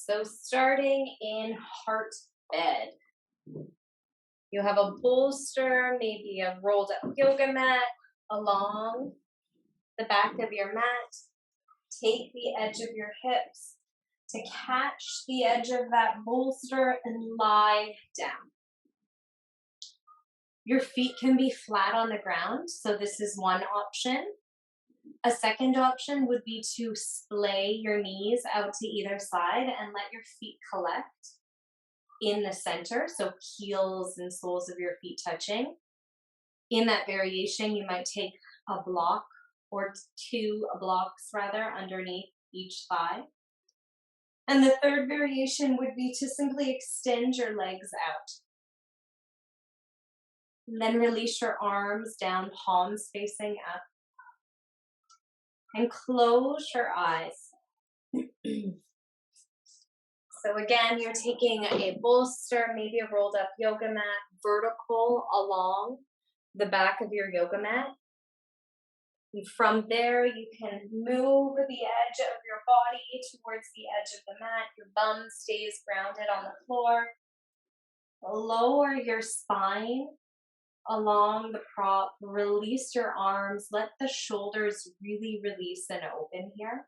So starting in heart bed, you have a bolster, maybe a rolled up yoga mat along the back of your mat. Take the edge of your hips to catch the edge of that bolster and lie down. Your feet can be flat on the ground, so this is one option. A second option would be to splay your knees out to either side and let your feet collect in the center, so heels and soles of your feet touching. In that variation, you might take a block or two blocks rather underneath each thigh. And the third variation would be to simply extend your legs out. And then release your arms down, palms facing up. And close your eyes. So again, you're taking a bolster, maybe a rolled up yoga mat, vertical along the back of your yoga mat. And from there, you can move the edge of your body towards the edge of the mat. Your bum stays grounded on the floor. Lower your spine along the prop. Release your arms. Let the shoulders really release and open here.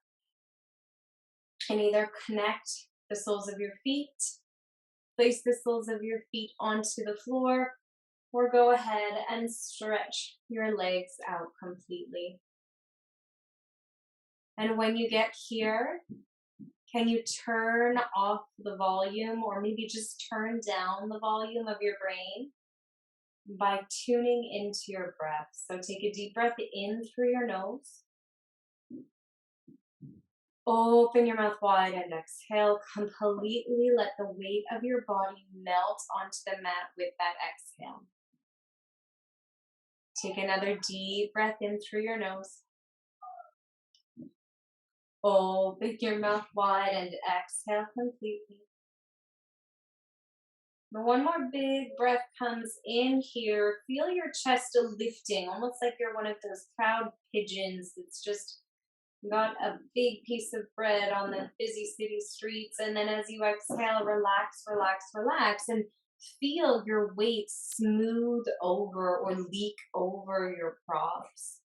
And either connect the soles of your feet, place the soles of your feet onto the floor, or go ahead and stretch your legs out completely. And when you get here, can you turn off the volume or maybe just turn down the volume of your brain by tuning into your breath? So take a deep breath in through your nose. Open your mouth wide and exhale. Completely let the weight of your body melt onto the mat with that exhale. Take another deep breath in through your nose. Open your mouth wide and exhale completely. Now one more big breath comes in here. Feel your chest lifting, almost like you're one of those proud pigeons that's just got a big piece of bread on the busy city streets. And then as you exhale, relax, relax, relax, and feel your weight smooth over or leak over your props.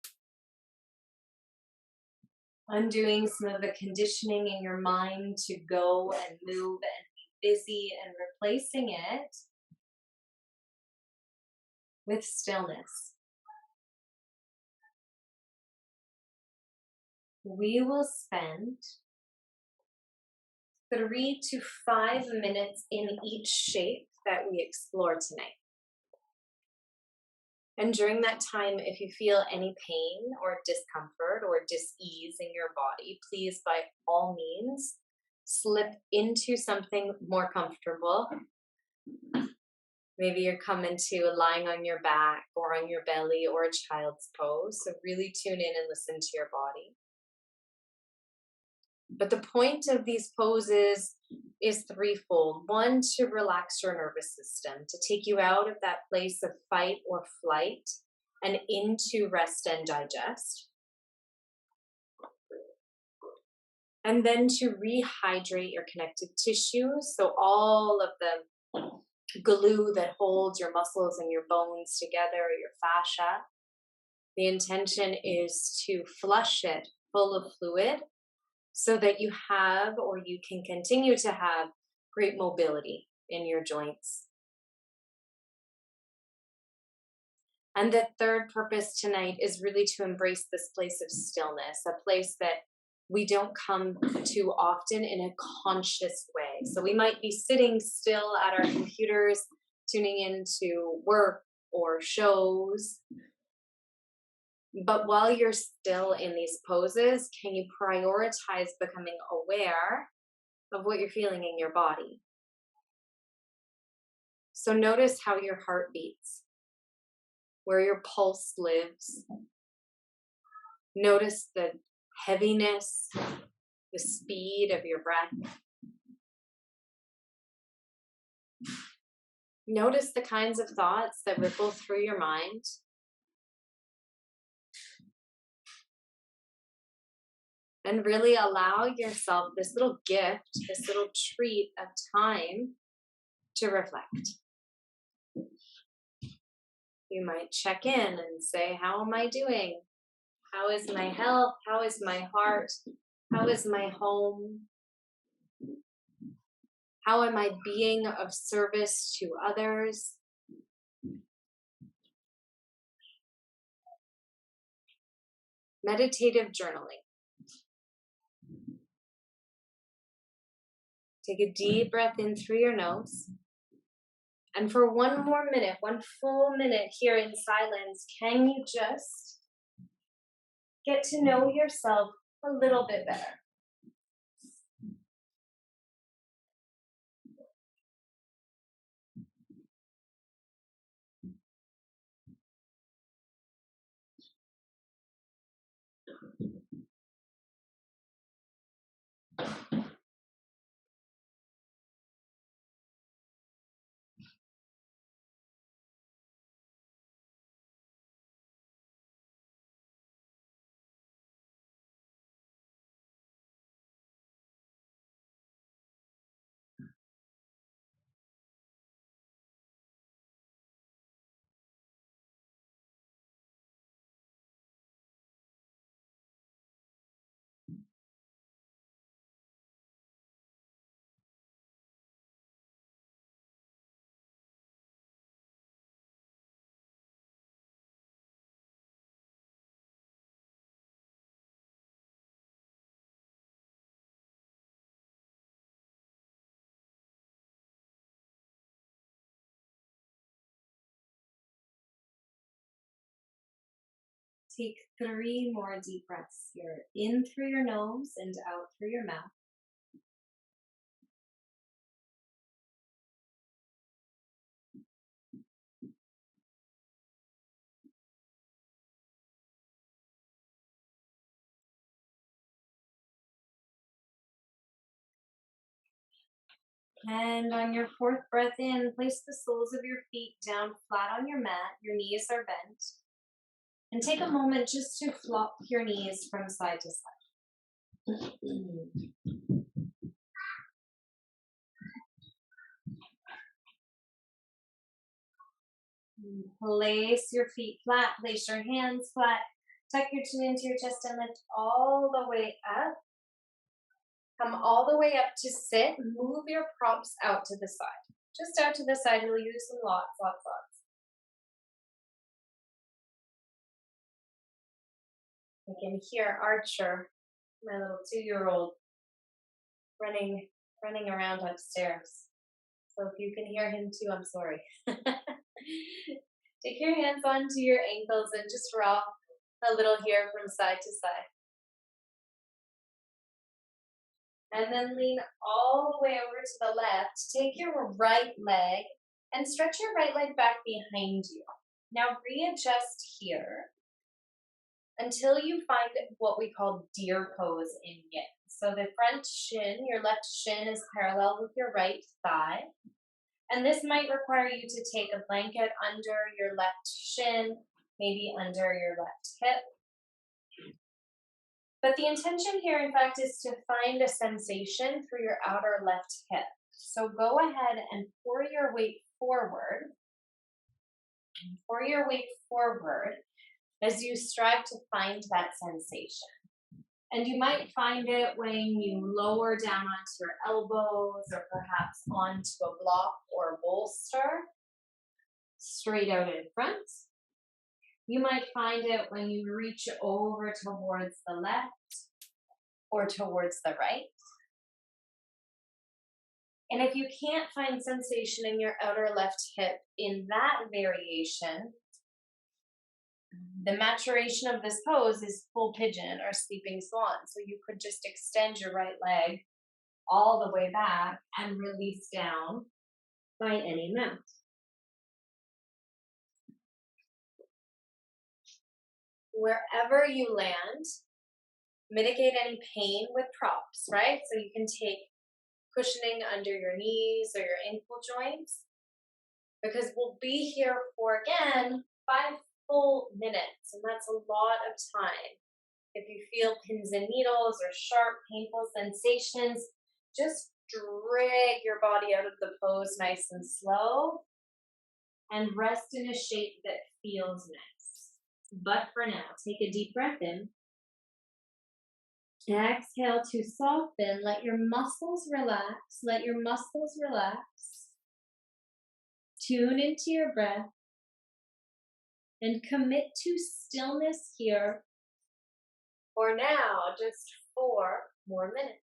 Undoing some of the conditioning in your mind to go and move and be busy and replacing it with stillness. We will spend 3 to 5 minutes in each shape that we explore tonight. And during that time, if you feel any pain or discomfort or dis-ease in your body, please, by all means, slip into something more comfortable. Maybe you're coming to lying on your back or on your belly or a child's pose. So really tune in and listen to your body. But the point of these poses is threefold. One, to relax your nervous system, to take you out of that place of fight or flight and into rest and digest. And then to rehydrate your connective tissues, so all of the glue that holds your muscles and your bones together, your fascia. The intention is to flush it full of fluid, so that you have, or you can continue to have, great mobility in your joints. And the third purpose tonight is really to embrace this place of stillness, a place that we don't come to often in a conscious way. So we might be sitting still at our computers, tuning into work or shows. But while you're still in these poses, can you prioritize becoming aware of what you're feeling in your body? So notice how your heart beats, where your pulse lives. Notice the heaviness, the speed of your breath. Notice the kinds of thoughts that ripple through your mind. and really allow yourself this little gift, this little treat of time to reflect. You might check in and say, how am I doing? How is my health? How is my heart? How is my home? How am I being of service to others? Meditative journaling. Take a deep breath in through your nose. And for one more minute, one full minute here in silence, can you just get to know yourself a little bit better? Take 3 more deep breaths here, in through your nose and out through your mouth. And on your 4th breath in, place the soles of your feet down flat on your mat. Your knees are bent. And take a moment just to flop your knees from side to side. Place your feet flat, place your hands flat, tuck your chin into your chest and lift all the way up. Come all the way up to sit, move your props out to the side. Just out to the side, we'll use some lots. I can hear Archer, my little 2-year-old, running around upstairs. So if you can hear him too, I'm sorry. Take your hands onto your ankles and just rock a little here from side to side. And then lean all the way over to the left. Take your right leg and stretch your right leg back behind you. Now readjust here until you find what we call deer pose in yin. So the front shin, your left shin is parallel with your right thigh. And this might require you to take a blanket under your left shin, maybe under your left hip. But the intention here, in fact, is to find a sensation through your outer left hip. So go ahead and pour your weight forward. Pour your weight forward as you strive to find that sensation. And you might find it when you lower down onto your elbows or perhaps onto a block or a bolster, straight out in front. You might find it when you reach over towards the left or towards the right. And if you can't find sensation in your outer left hip in that variation, the maturation of this pose is full pigeon or sleeping swan. So you could just extend your right leg all the way back and release down by any amount. Wherever you land, mitigate any pain with props, right? So you can take cushioning under your knees or your ankle joints, because we'll be here for, again, 5 full minutes, and that's a lot of time. If you feel pins and needles or sharp, painful sensations, just drag your body out of the pose nice and slow and rest in a shape that feels nice. But for now, take a deep breath in. Exhale to soften. Let your muscles relax. Let your muscles relax. Tune into your breath and commit to stillness here for now, just 4 more minutes.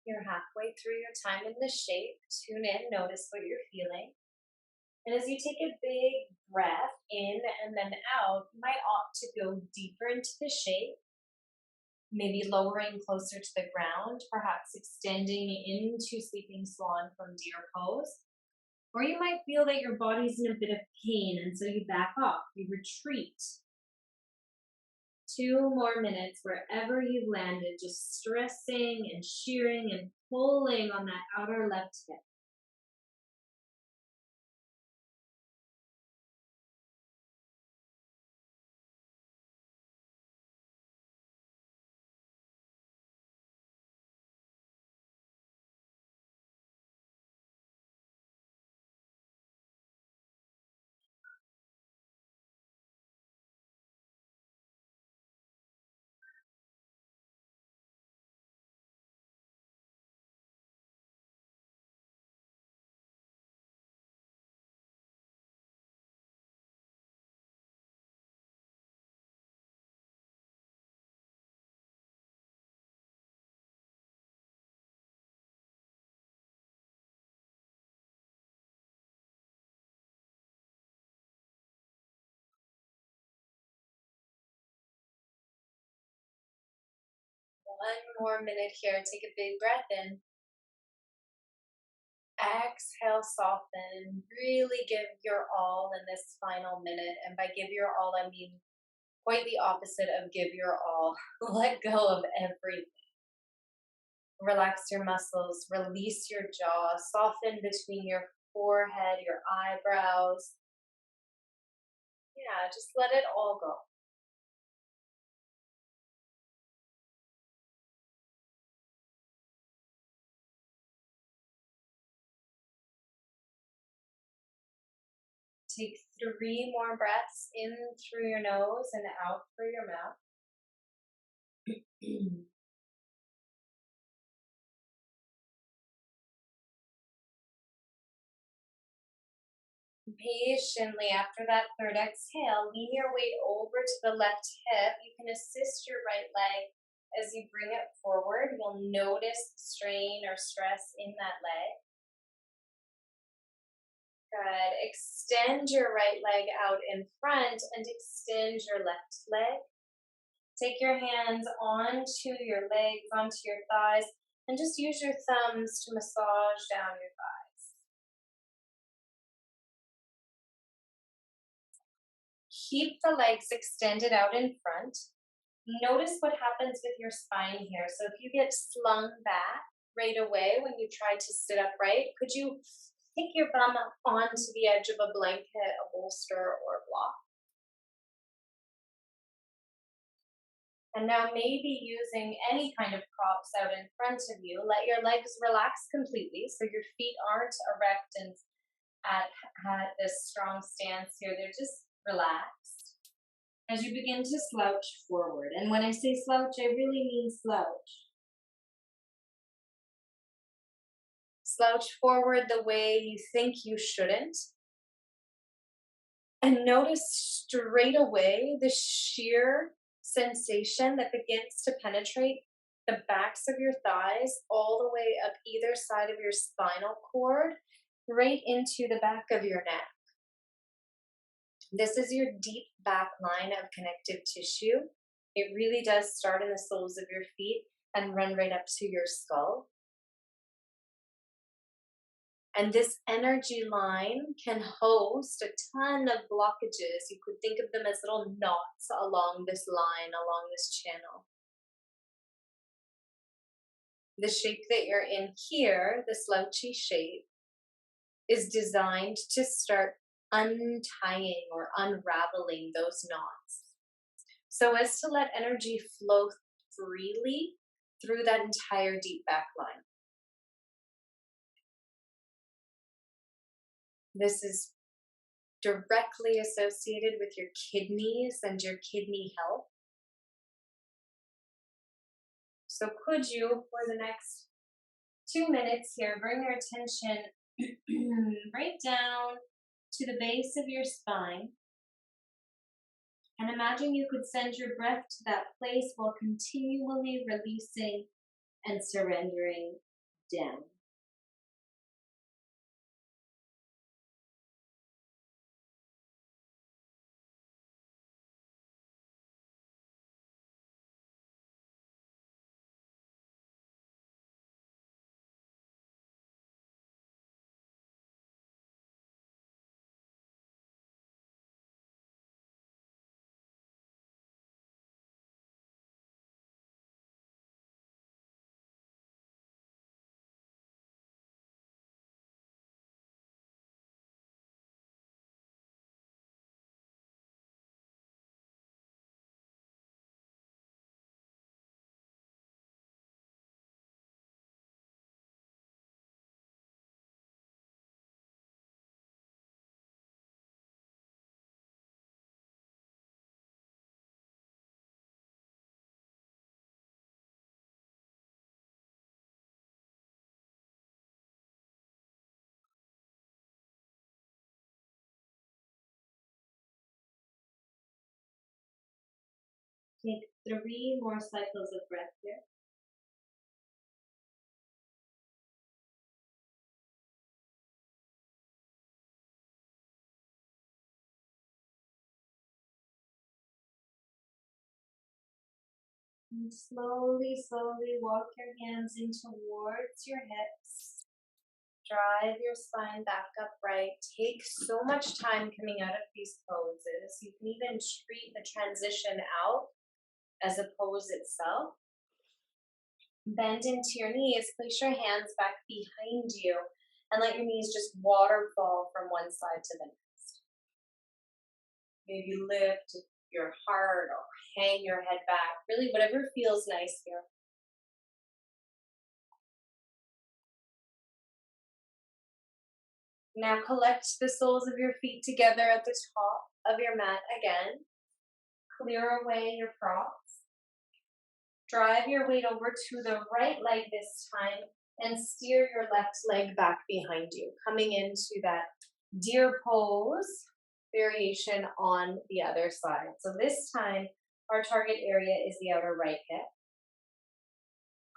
You're halfway through your time in the shape. Tune in, notice what you're feeling. And as you take a big breath in and then out, you might opt to go deeper into the shape, maybe lowering closer to the ground, perhaps extending into sleeping swan from deer pose. Or you might feel that your body's in a bit of pain, and so you back off, you retreat. 2 more minutes wherever you've landed, just stressing and shearing and pulling on that outer left hip. One more minute here. Take a big breath in. Exhale, soften. Really give your all in this final minute. And by give your all, I mean quite the opposite of give your all. Let go of everything. Relax your muscles, release your jaw, soften between your forehead, your eyebrows. Yeah, just let it all go. Take 3 more breaths in through your nose and out through your mouth. Patiently, after that third exhale, lean your weight over to the left hip. You can assist your right leg as you bring it forward. You'll notice strain or stress in that leg. Good. Extend your right leg out in front and extend your left leg. Take your hands onto your legs, onto your thighs, and just use your thumbs to massage down your thighs. Keep the legs extended out in front. Notice what happens with your spine here. So if you get slung back right away when you try to sit upright, could you take your bum up onto the edge of a blanket, a bolster, or a block? And now maybe using any kind of props out in front of you, let your legs relax completely so your feet aren't erect and at this strong stance here. They're just relaxed. As you begin to slouch forward, and when I say slouch, I really mean slouch. Slouch forward the way you think you shouldn't. And notice straight away the sheer sensation that begins to penetrate the backs of your thighs all the way up either side of your spinal cord, right into the back of your neck. This is your deep back line of connective tissue. It really does start in the soles of your feet and run right up to your skull. And this energy line can host a ton of blockages. You could think of them as little knots along this line, along this channel. The shape that you're in here, the slouchy shape, is designed to start untying or unraveling those knots, so as to let energy flow freely through that entire deep back line. This is directly associated with your kidneys and your kidney health. So could you, for the next 2 minutes here, bring your attention right down to the base of your spine, and imagine you could send your breath to that place while continually releasing and surrendering down. Take 3 more cycles of breath here. And slowly, slowly walk your hands in towards your hips. Drive your spine back upright. Take so much time coming out of these poses. You can even treat the transition out as a pose itself. Bend into your knees. Place your hands back behind you and let your knees just waterfall from one side to the next. Maybe lift your heart or hang your head back. Really, whatever feels nice here. Now collect the soles of your feet together at the top of your mat again. Clear away your props. Drive your weight over to the right leg this time and steer your left leg back behind you, coming into that deer pose variation on the other side. So this time, our target area is the outer right hip.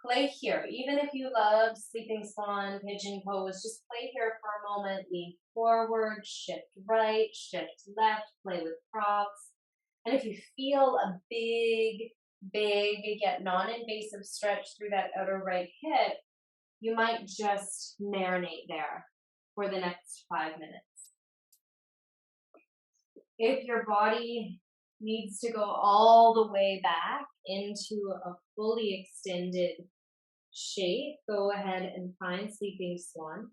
Play here. Even if you love sleeping swan, pigeon pose, just play here for a moment. Lean forward, shift right, shift left, play with props. And if you feel a big, yet non-invasive stretch through that outer right hip, you might just marinate there for the next 5 minutes. If your body needs to go all the way back into a fully extended shape, go ahead and find sleeping swan.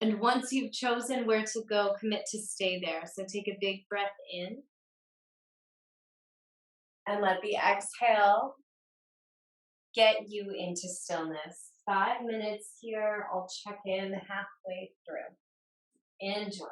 And once you've chosen where to go, commit to stay there. So take a big breath in and let the exhale get you into stillness. 5 minutes here. I'll check in halfway through. Enjoy.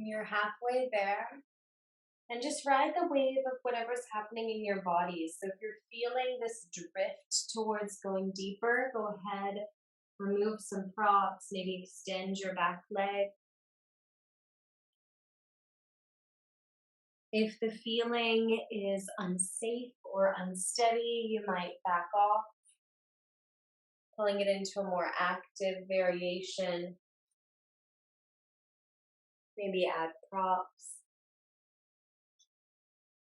You're halfway there. And just ride the wave of whatever's happening in your body. So if you're feeling this drift towards going deeper, go ahead, remove some props, maybe extend your back leg. If the feeling is unsafe or unsteady, you might back off, pulling it into a more active variation. Maybe add props.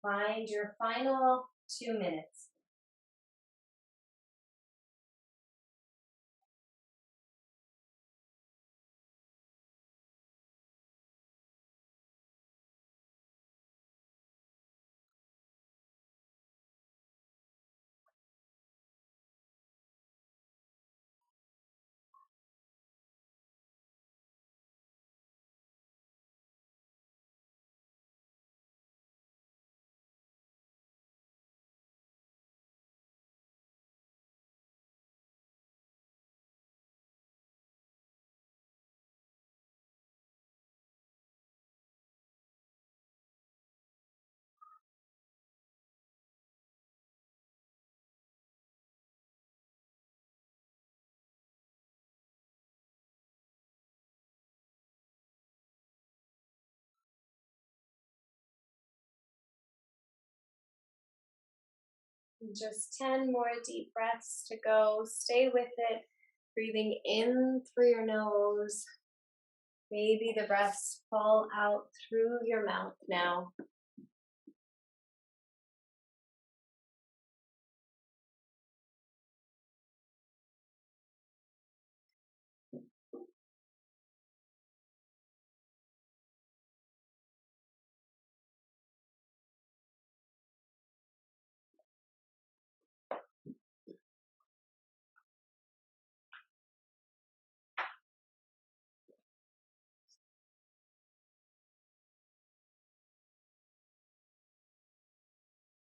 Find your final 2 minutes. Just 10 more deep breaths to go. Stay with it, breathing in through your nose. Maybe the breaths fall out through your mouth now.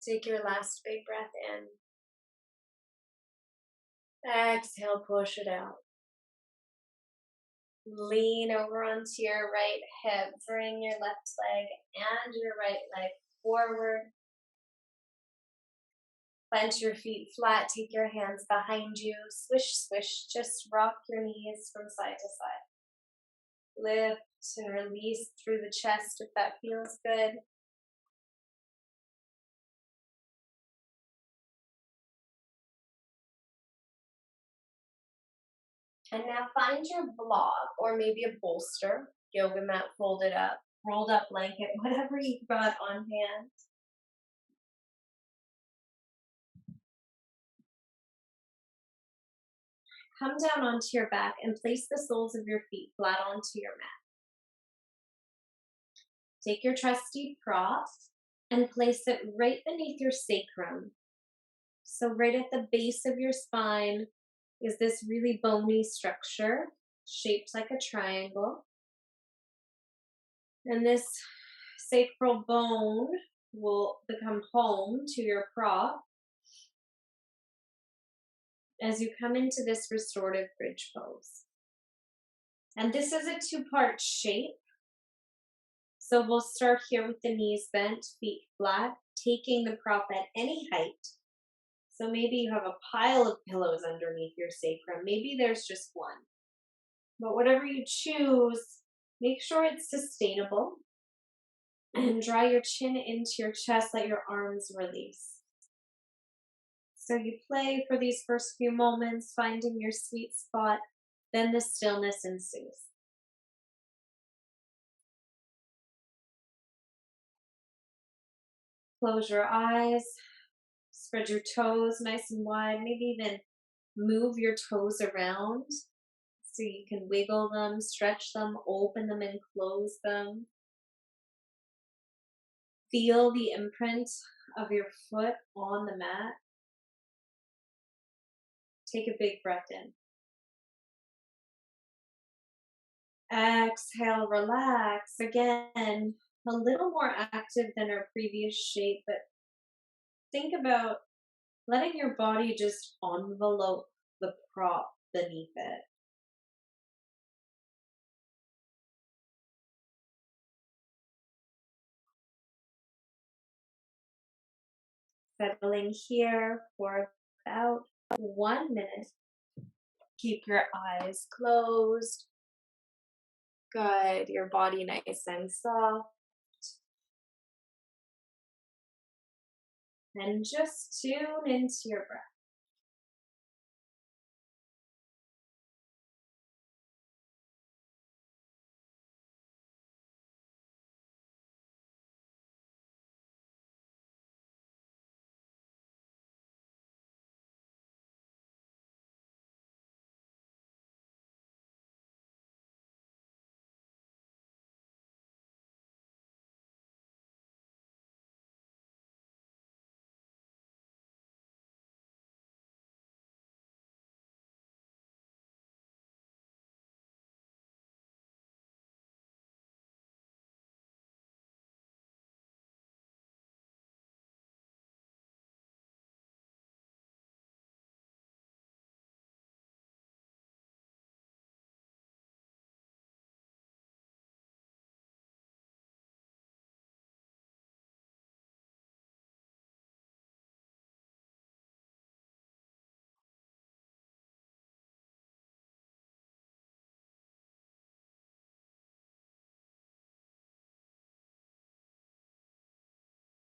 Take your last big breath in. Exhale, push it out. Lean over onto your right hip. Bring your left leg and your right leg forward. Plant your feet flat. Take your hands behind you. Swish, swish. Just rock your knees from side to side. Lift and release through the chest if that feels good. And now find your block or maybe a bolster, yoga mat folded up, rolled up blanket, whatever you've got on hand. Come down onto your back and place the soles of your feet flat onto your mat. Take your trusty prop and place it right beneath your sacrum. So right at the base of your spine is this really bony structure shaped like a triangle. And this sacral bone will become home to your prop as you come into this restorative bridge pose. And this is a two-part shape. So we'll start here with the knees bent, feet flat, taking the prop at any height. So maybe you have a pile of pillows underneath your sacrum. Maybe there's just one. But whatever you choose, make sure it's sustainable and draw your chin into your chest, let your arms release. So you play for these first few moments, finding your sweet spot, then the stillness ensues. Close your eyes, spread your toes nice and wide, maybe even move your toes around so you can wiggle them, stretch them, open them, and close them. Feel the imprint of your foot on the mat. Take a big breath in. Exhale, relax. Again, a little more active than our previous shape, but think about letting your body just envelope the prop beneath it. Settling here for about 1 minute. Keep your eyes closed. Good. Your body nice and soft. And just tune into your breath.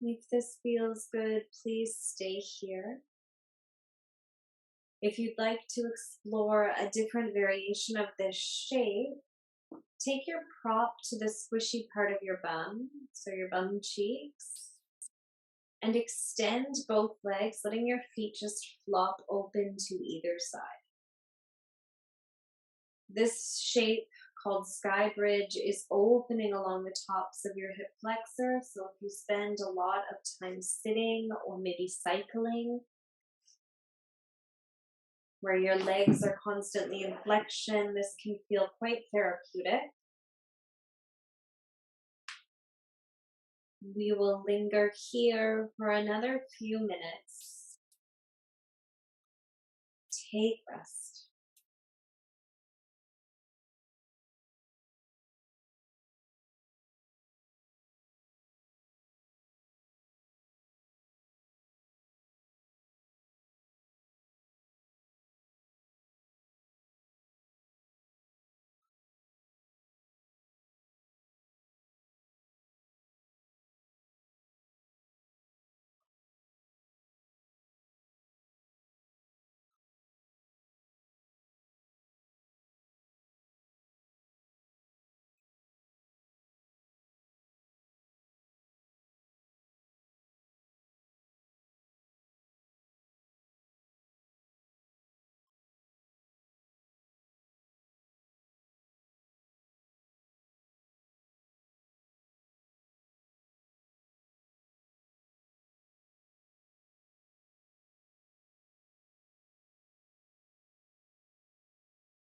If this feels good, please stay here. If you'd like to explore a different variation of this shape, take your prop to the squishy part of your bum, so your bum cheeks, and extend both legs, letting your feet just flop open to either side. This shape, called sky bridge, is opening along the tops of your hip flexor. So if you spend a lot of time sitting or maybe cycling, where your legs are constantly in flexion, this can feel quite therapeutic. We will linger here for another few minutes. Take rest.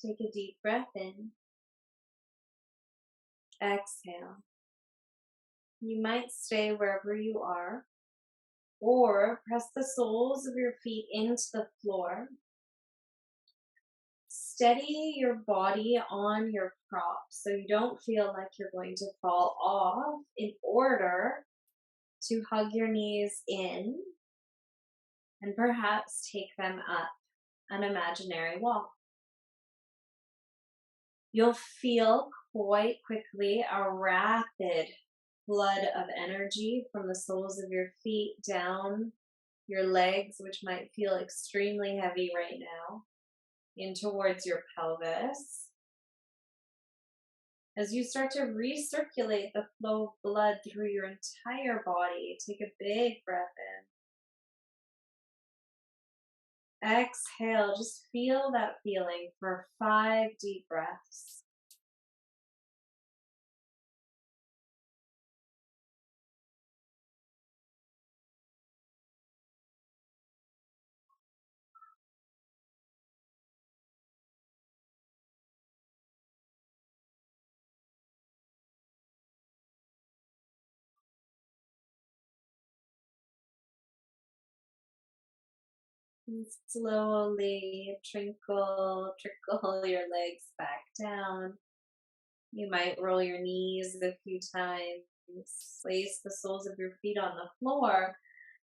Take a deep breath in. Exhale. You might stay wherever you are, or press the soles of your feet into the floor. steady your body on your prop so you don't feel like you're going to fall off in order to hug your knees in and perhaps take them up an imaginary wall. You'll feel quite quickly a rapid flood of energy from the soles of your feet down your legs, which might feel extremely heavy right now, in towards your pelvis. As you start to recirculate the flow of blood through your entire body, take a big breath in. Exhale, just feel that feeling for 5 deep breaths. And slowly trickle your legs back down. You might roll your knees a few times, place the soles of your feet on the floor,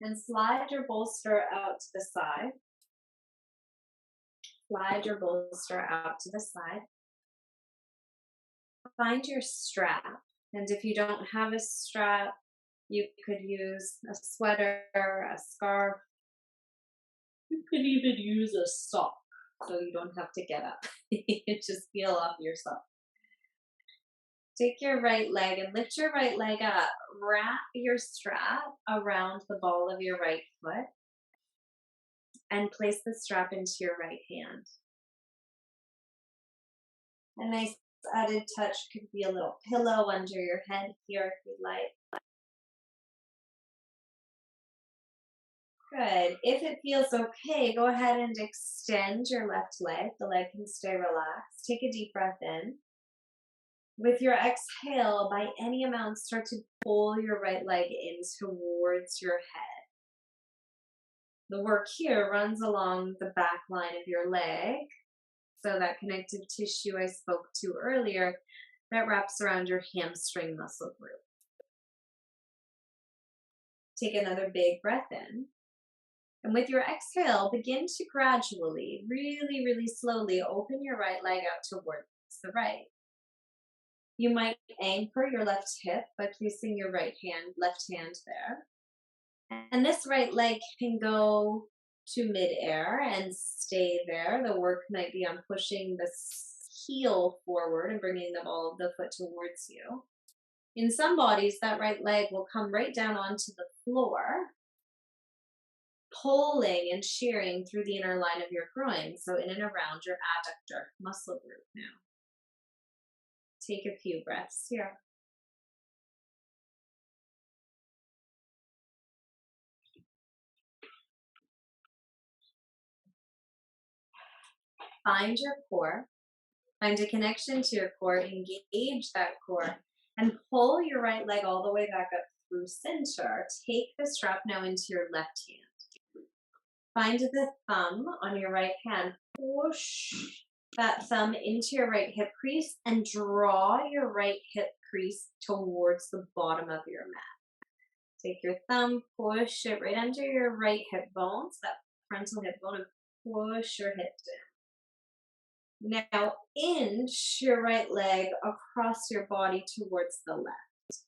and slide your bolster out to the side. Slide your bolster out to the side. Find your strap. And if you don't have a strap, you could use a sweater, a scarf. You could even use a sock so you don't have to get up. Just peel off your sock. Take your right leg and lift your right leg up. Wrap your strap around the ball of your right foot and place the strap into your right hand. A nice added touch could be a little pillow under your head here if you'd like. Good. If it feels okay, go ahead and extend your left leg. The leg can stay relaxed. Take a deep breath in. With your exhale, by any amount, start to pull your right leg in towards your head. The work here runs along the back line of your leg. So that connective tissue I spoke to earlier, that wraps around your hamstring muscle group. Take another big breath in. And with your exhale, begin to gradually, really, really slowly open your right leg out towards the right. You might anchor your left hip by placing your left hand there. And this right leg can go to midair and stay there. The work might be on pushing the heel forward and bringing the ball of the foot towards you. In some bodies, that right leg will come right down onto the floor, pulling and shearing through the inner line of your groin, so in and around your adductor muscle group now. Take a few breaths here. Find your core. Find a connection to your core. Engage that core. And pull your right leg all the way back up through center. Take the strap now into your left hand. Find the thumb on your right hand. Push that thumb into your right hip crease and draw your right hip crease towards the bottom of your mat. Take your thumb, push it right under your right hip bone, so that frontal hip bone, and push your hip down. Now inch your right leg across your body towards the left.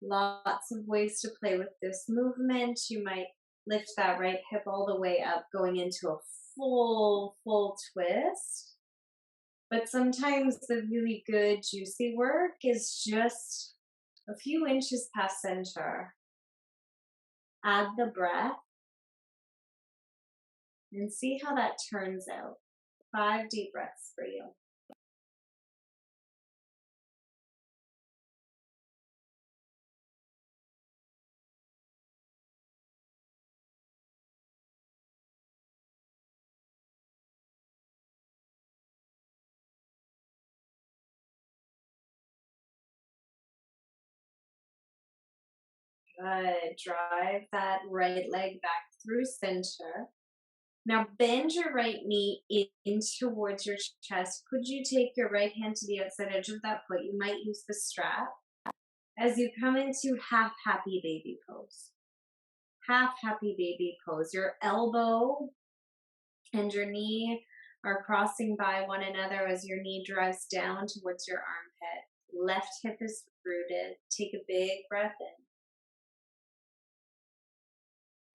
Lots of ways to play with this movement. You might lift that right hip all the way up, going into a full twist. But sometimes the really good, juicy work is just a few inches past center. Add the breath and see how that turns out. 5 deep breaths for you. Good. Drive that right leg back through center. Now bend your right knee in towards your chest. Could you take your right hand to the outside edge of that foot? You might use the strap as you come into half happy baby pose. Half happy baby pose. Your elbow and your knee are crossing by one another as your knee drives down towards your armpit. Left hip is rooted. Take a big breath in.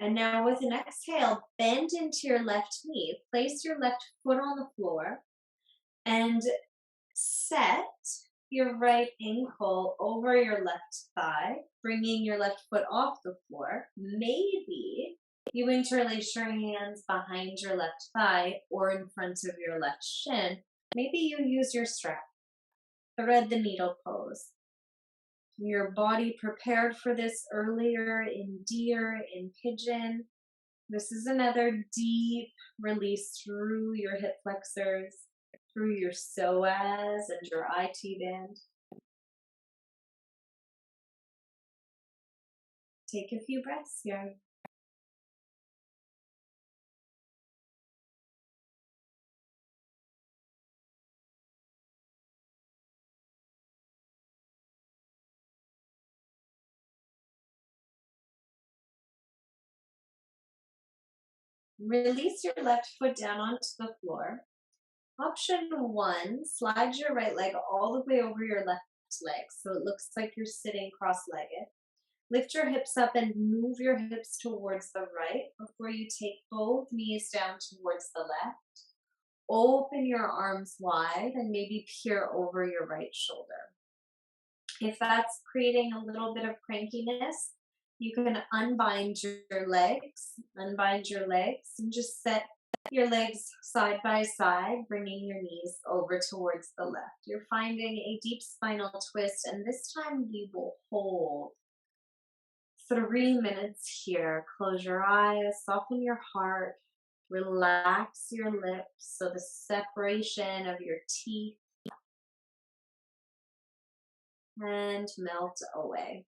And now with an exhale, bend into your left knee. Place your left foot on the floor and set your right ankle over your left thigh, bringing your left foot off the floor. Maybe you interlace your hands behind your left thigh or in front of your left shin. Maybe you use your strap. Thread the needle pose. Your body prepared for this earlier in deer, in pigeon. This is another deep release through your hip flexors, through your psoas and your IT band. Take a few breaths here. Release your left foot down onto the floor. Option one, slide your right leg all the way over your left leg so it looks like you're sitting cross-legged. Lift your hips up and move your hips towards the right before you take both knees down towards the left. Open your arms wide and maybe peer over your right shoulder. If that's creating a little bit of crankiness, you can unbind your legs, and just set your legs side by side, bringing your knees over towards the left. You're finding a deep spinal twist, and this time we will hold 3 minutes here. Close your eyes, soften your heart, relax your lips so the separation of your teeth and melt away.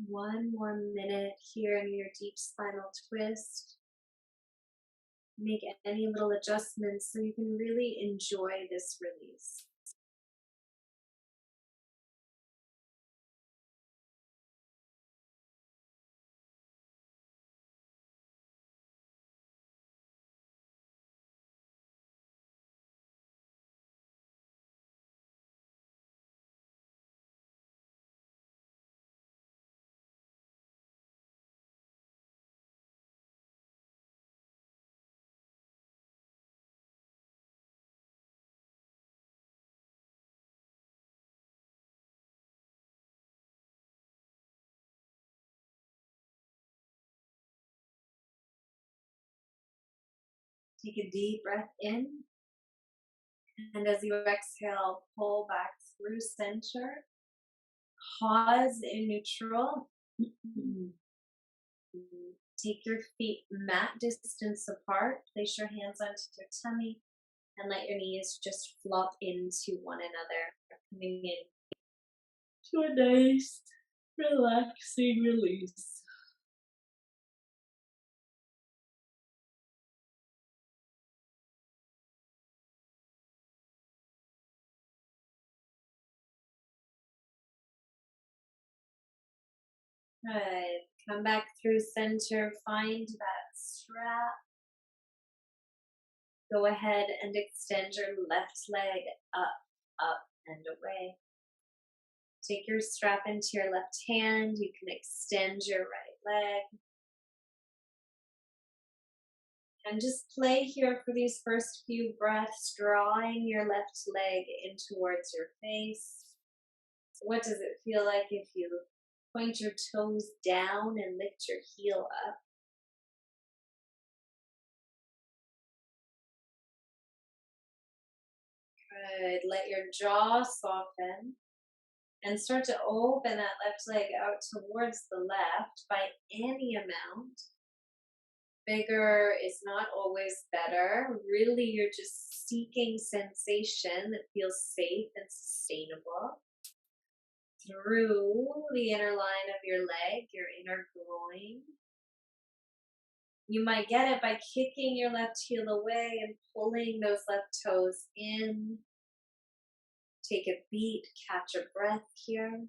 One more minute here in your deep spinal twist. Make any little adjustments so you can really enjoy this release. Take a deep breath in And as you exhale, pull back through center. Pause in neutral. Take your feet mat distance apart. Place your hands onto your tummy and let your knees just flop into one another. Coming in to a nice, relaxing release. Good. Come back through center. Find that strap. Go ahead and extend your left leg up, up, and away. Take your strap into your left hand. You can extend your right leg. And just play here for these first few breaths, drawing your left leg in towards your face. What does it feel like if you point your toes down and lift your heel up? Good. Let your jaw soften and start to open that left leg out towards the left by any amount. Bigger is not always better. Really, you're just seeking sensation that feels safe and sustainable through the inner line of your leg, your inner groin. You might get it by kicking your left heel away and pulling those left toes in. Take a beat, catch a breath here.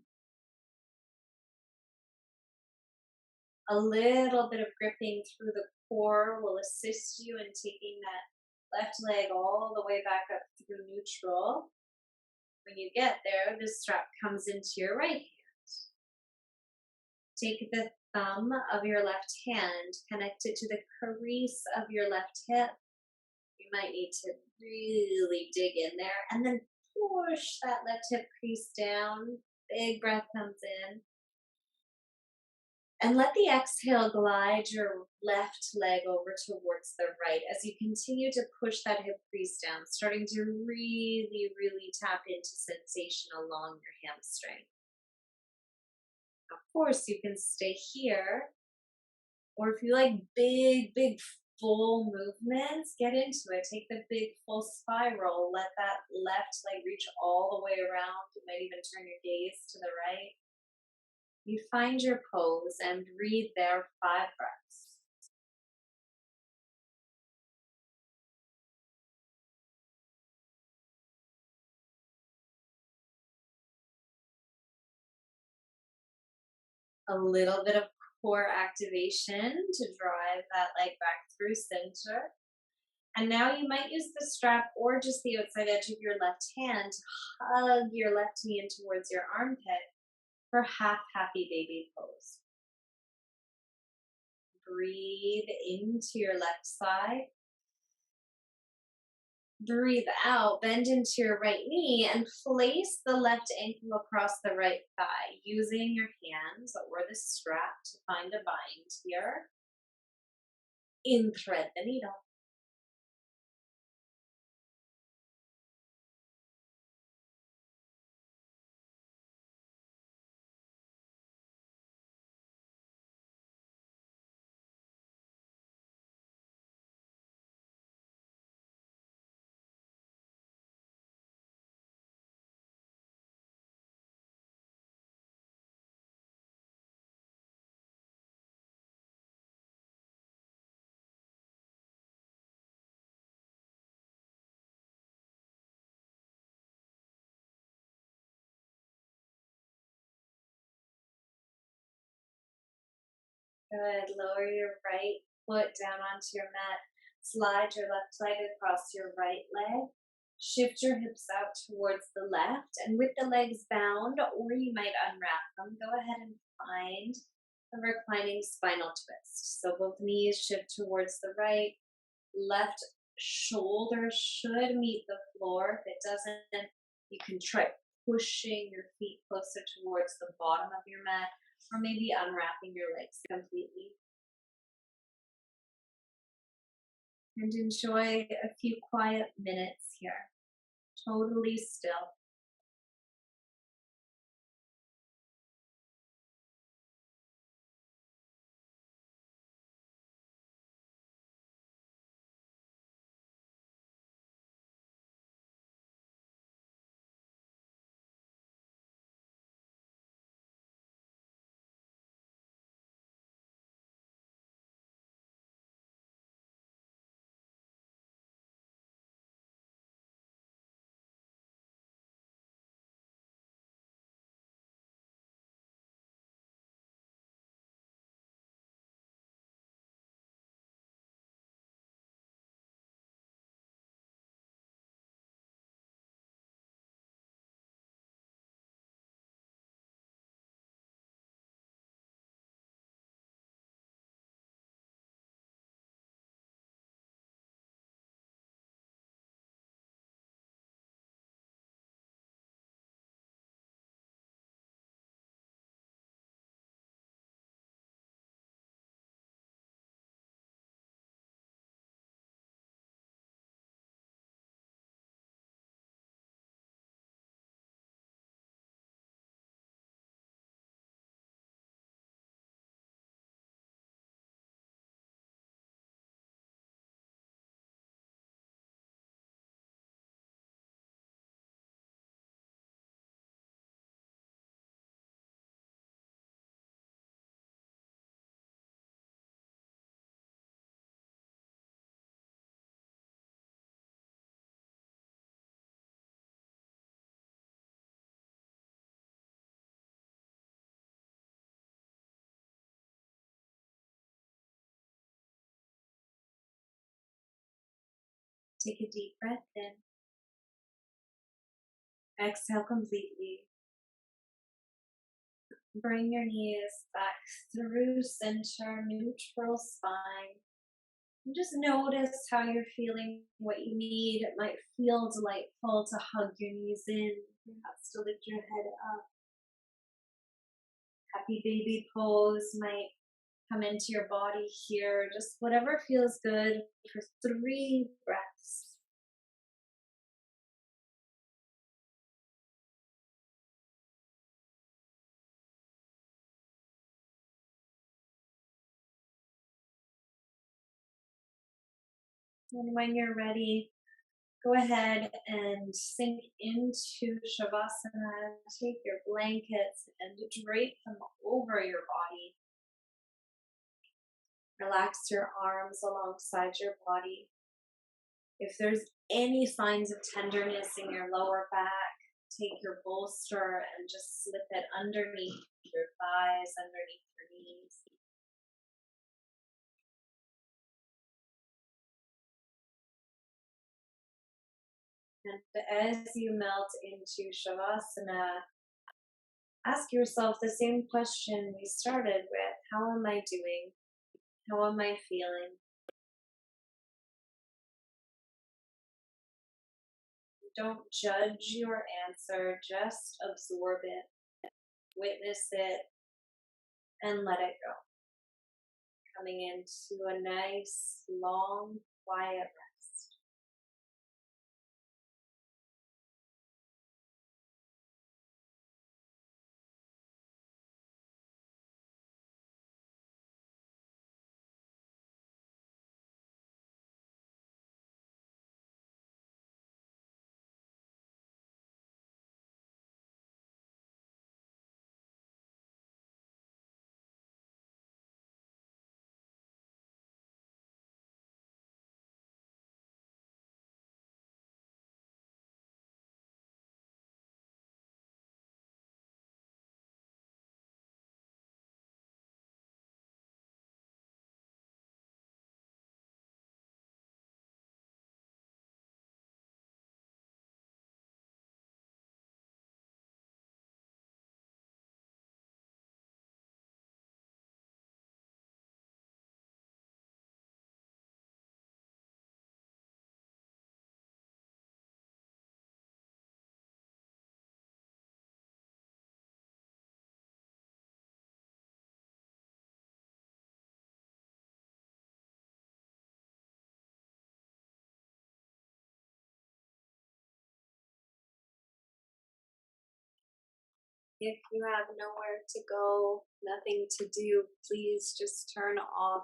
A little bit of gripping through the core will assist you in taking that left leg all the way back up through neutral. When you get there, the strap comes into your right hand. Take the thumb of your left hand, connect it to the crease of your left hip. You might need to really dig in there and then push that left hip crease down. Big breath comes in. And let the exhale glide your left leg over towards the right as you continue to push that hip crease down, starting to really, really tap into sensation along your hamstring. Of course, you can stay here, or if you like big, big, full movements, get into it. Take the big, full spiral. Let that left leg reach all the way around. You might even turn your gaze to the right. You find your pose and breathe there 5 breaths. A little bit of core activation to drive that leg back through center. And now you might use the strap or just the outside edge of your left hand to hug your left knee in towards your armpit for half happy baby pose. Breathe into your left side. Breathe out, bend into your right knee and place the left ankle across the right thigh using your hands or the strap to find a bind here. In thread the needle. Good. Lower your right foot down onto your mat. Slide your left leg across your right leg. Shift your hips out towards the left. And with the legs bound, or you might unwrap them, go ahead and find a reclining spinal twist. So both knees shift towards the right. Left shoulder should meet the floor. If it doesn't, you can try pushing your feet closer towards the bottom of your mat, or maybe unwrapping your legs completely. And enjoy a few quiet minutes here. totally still. Take a deep breath in. Exhale completely. Bring your knees back through center, neutral spine. And just notice how you're feeling, what you need. It might feel delightful to hug your knees in, perhaps to lift your head up. Happy baby pose might come into your body here. Just whatever feels good for 3 breaths. And when you're ready, go ahead and sink into Shavasana. Take your blankets and drape them over your body. Relax your arms alongside your body. If there's any signs of tenderness in your lower back, take your bolster and just slip it underneath your thighs, underneath your knees. And as you melt into Shavasana, ask yourself the same question we started with. How am I doing? How am I feeling? Don't judge your answer, just absorb it, witness it, and let it go. Coming into a nice, long, quiet rest. If you have nowhere to go, nothing to do, please just turn off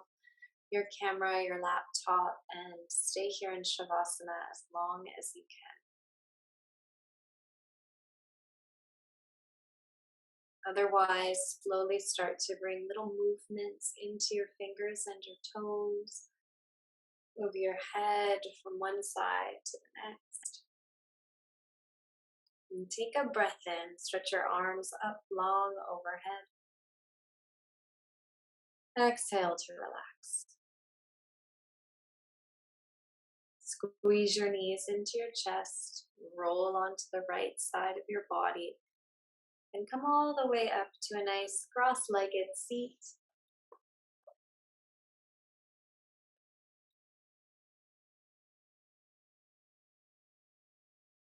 your camera, your laptop, and stay here in Shavasana as long as you can. Otherwise, slowly start to bring little movements into your fingers and your toes. Move your head from one side to the next. And take a breath in. Stretch your arms up long overhead. Exhale to relax. Squeeze your knees into your chest. Roll onto the right side of your body. And come all the way up to a nice cross-legged seat.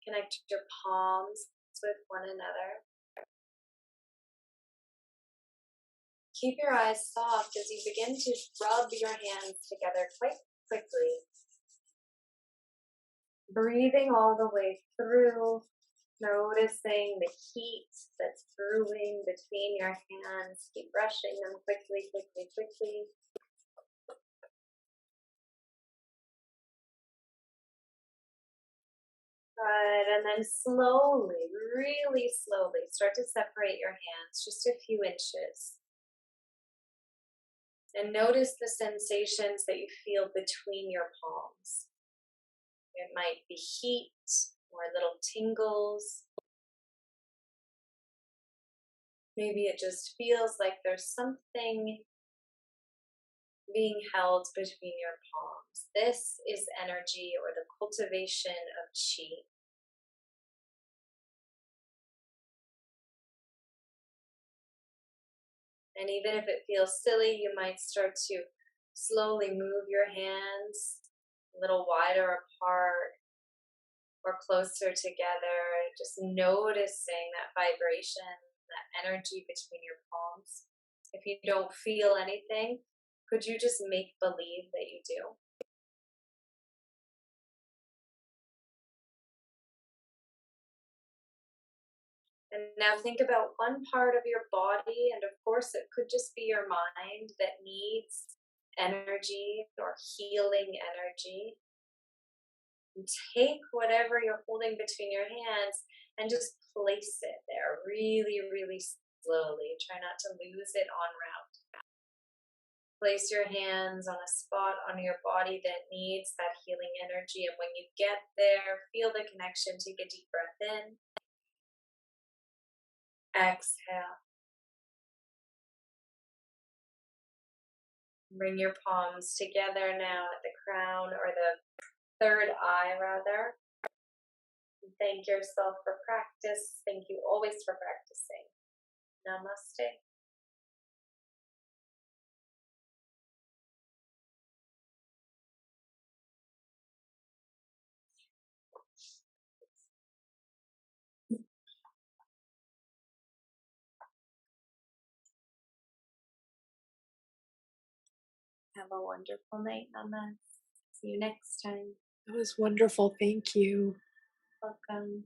Connect your palms with one another. Keep your eyes soft as you begin to rub your hands together quite quickly. Breathing all the way through, noticing the heat that's brewing between your hands. Keep brushing them quickly, quickly, quickly. Good, and then slowly, really slowly, start to separate your hands just a few inches. And notice the sensations that you feel between your palms. It might be heat or little tingles. Maybe it just feels like there's something being held between your palms. This is energy or the cultivation of chi. And even if it feels silly, you might start to slowly move your hands a little wider apart or closer together, just noticing that vibration, that energy between your palms. If you don't feel anything, could you just make believe that you do? And now think about one part of your body, and of course, it could just be your mind that needs energy or healing energy. And take whatever you're holding between your hands and just place it there really, really slowly. Try not to lose it en route. Place your hands on a spot on your body that needs that healing energy. And when you get there, feel the connection. Take a deep breath in. Exhale. Bring your palms together now at the crown or the third eye, rather. Thank yourself for practice. Thank you always for practicing. Namaste. Have a wonderful night, Namaste. See you next time. That was wonderful. Thank you. Welcome.